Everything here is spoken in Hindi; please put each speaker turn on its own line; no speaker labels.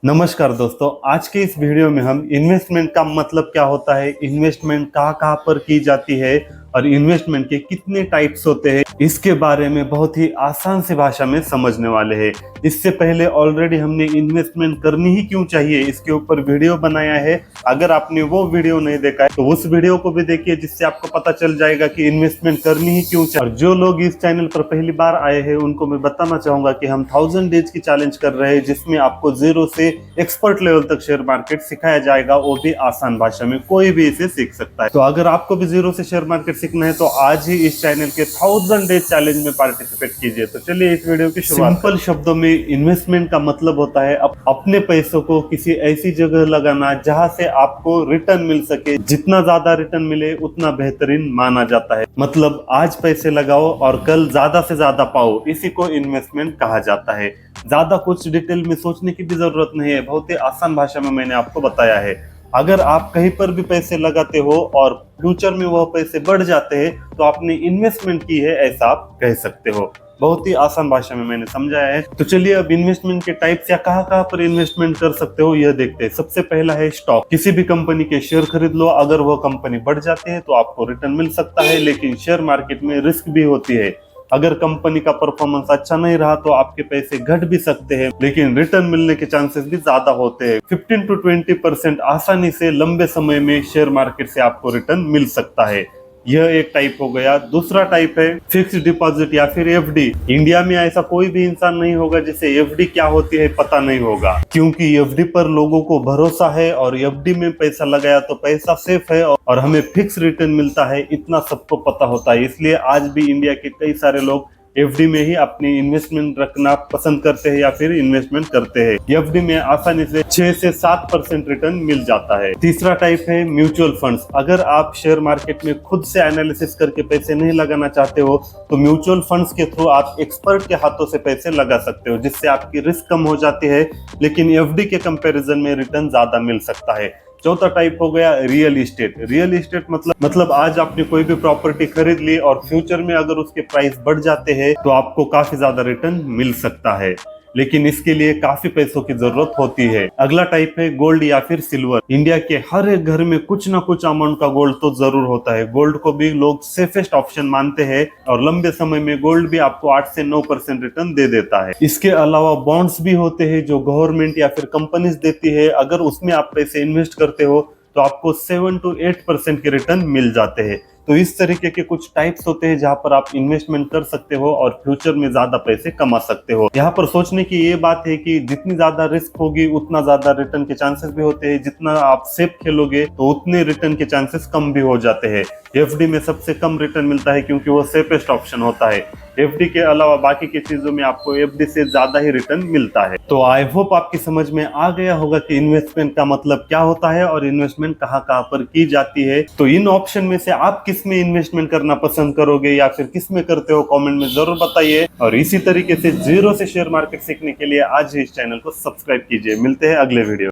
नमस्कार दोस्तों, आज के इस वीडियो में हम इन्वेस्टमेंट का मतलब क्या होता है, इन्वेस्टमेंट कहाँ कहाँ पर की जाती है और इन्वेस्टमेंट के कितने टाइप्स होते हैं, इसके बारे में बहुत ही आसान सी भाषा में समझने वाले हैं। इससे पहले ऑलरेडी हमने इन्वेस्टमेंट करनी ही क्यों चाहिए इसके ऊपर वीडियो बनाया है। अगर आपने वो वीडियो नहीं देखा है तो उस वीडियो को भी देखिए, जिससे आपको पता चल जाएगा कि इन्वेस्टमेंट करनी ही क्यों चाहिए। और जो लोग इस चैनल पर पहली बार आए हैं उनको मैं बताना चाहूंगा कि हम 1000 डेज की चैलेंज कर रहे हैं, जिसमें आपको जीरो से एक्सपर्ट लेवल तक शेयर मार्केट सिखाया जाएगा, वो भी आसान भाषा में, कोई भी इसे सीख सकता है। तो अगर आपको भी जीरो से शेयर मार्केट सीखना है तो आज ही इस चैनल के 1000 डेज चैलेंज में पार्टिसिपेट कीजिए। तो चलिए इस वीडियो की शुरुआत। सिंपल शब्दों में इन्वेस्टमेंट का मतलब होता है अपने पैसों को किसी ऐसी जगह लगाना जहां से आपको रिटर्न मिल सके। जितना ज्यादा रिटर्न मिले उतना बेहतरीन माना जाता है। मतलब आज पैसे लगाओ और कल ज्यादा से ज्यादा पाओ, इसी को इन्वेस्टमेंट कहा जाता है। ज्यादा कुछ डिटेल में सोचने की भी जरूरत नहीं है, बहुत ही आसान भाषा में मैंने आपको बताया है। अगर आप कहीं पर भी पैसे लगाते हो और फ्यूचर में वह पैसे बढ़ जाते हैं तो आपने इन्वेस्टमेंट की है, ऐसा आप कह सकते हो। बहुत ही आसान भाषा में मैंने समझाया है। तो चलिए अब इन्वेस्टमेंट के टाइप्स या कहाँ कहाँ पर इन्वेस्टमेंट कर सकते हो यह देखते हैं। सबसे पहला है स्टॉक। किसी भी कंपनी के शेयर खरीद लो, अगर वह कंपनी बढ़ जाती है तो आपको रिटर्न मिल सकता है, लेकिन शेयर मार्केट में रिस्क भी होती है। अगर कंपनी का परफॉर्मेंस अच्छा नहीं रहा तो आपके पैसे घट भी सकते हैं, लेकिन रिटर्न मिलने के चांसेस भी ज्यादा होते हैं। 15 to 20% आसानी से लंबे समय में शेयर मार्केट से आपको रिटर्न मिल सकता है। यह एक टाइप हो गया। दूसरा टाइप है फिक्स्ड डिपॉजिट या फिर एफडी। इंडिया में ऐसा कोई भी इंसान नहीं होगा जिसे एफडी क्या होती है पता नहीं होगा, क्योंकि एफडी पर लोगों को भरोसा है और एफडी में पैसा लगाया तो पैसा सेफ है और हमें फिक्स रिटर्न मिलता है, इतना सबको पता होता है। इसलिए आज भी इंडिया के कई सारे लोग एफडी में ही अपनी इन्वेस्टमेंट रखना पसंद करते हैं या फिर इन्वेस्टमेंट करते हैं। एफडी में आसानी से 6 से 7% रिटर्न मिल जाता है। तीसरा टाइप है म्यूचुअल फंड्स। अगर आप शेयर मार्केट में खुद से एनालिसिस करके पैसे नहीं लगाना चाहते हो तो म्यूचुअल फंड्स के थ्रू आप एक्सपर्ट के हाथों से पैसे लगा सकते हो, जिससे आपकी रिस्क कम हो जाती है, लेकिन एफडी के कंपैरिजन में रिटर्न ज्यादा मिल सकता है। चौथा टाइप हो गया रियल इस्टेट। रियल इस्टेट मतलब आज आपने कोई भी प्रॉपर्टी खरीद ली और फ्यूचर में अगर उसके प्राइस बढ़ जाते हैं तो आपको काफी ज्यादा रिटर्न मिल सकता है, लेकिन इसके लिए काफी पैसों की जरूरत होती है। अगला टाइप है गोल्ड या फिर सिल्वर। इंडिया के हर एक घर में कुछ ना कुछ अमाउंट का गोल्ड तो जरूर होता है। गोल्ड को भी लोग सेफेस्ट ऑप्शन मानते हैं और लंबे समय में गोल्ड भी आपको 8 से 9% रिटर्न दे देता है। इसके अलावा बॉन्ड्स भी होते हैं जो गवर्नमेंट या फिर कंपनीज देती है। अगर उसमें आप पैसे इन्वेस्ट करते हो तो आपको 7 to 8% के रिटर्न मिल जाते हैं। तो इस तरीके के कुछ टाइप्स होते हैं जहां पर आप इन्वेस्टमेंट कर सकते हो और फ्यूचर में ज्यादा पैसे कमा सकते हो। यहाँ पर सोचने की ये बात है कि जितनी ज्यादा रिस्क होगी उतना ज्यादा रिटर्न के चांसेस भी होते हैं। जितना आप सेफ खेलोगे तो उतने रिटर्न के चांसेस कम भी हो जाते हैं। एफडी में सबसे कम रिटर्न मिलता है क्योंकि वो सेफेस्ट ऑप्शन होता है। एफडी के अलावा बाकी की चीजों में आपको एफडी से ज्यादा ही रिटर्न मिलता है। तो आई होप आपकी समझ में आ गया होगा कि इन्वेस्टमेंट का मतलब क्या होता है और इन्वेस्टमेंट कहाँ कहाँ पर की जाती है। तो इन ऑप्शन में से आप किस में इन्वेस्टमेंट करना पसंद करोगे या फिर किस में करते हो, कमेंट में जरूर बताइए। और इसी तरीके से जीरो से शेयर मार्केट सीखने के लिए आज ही इस चैनल को सब्सक्राइब कीजिए। मिलते हैं अगले वीडियो।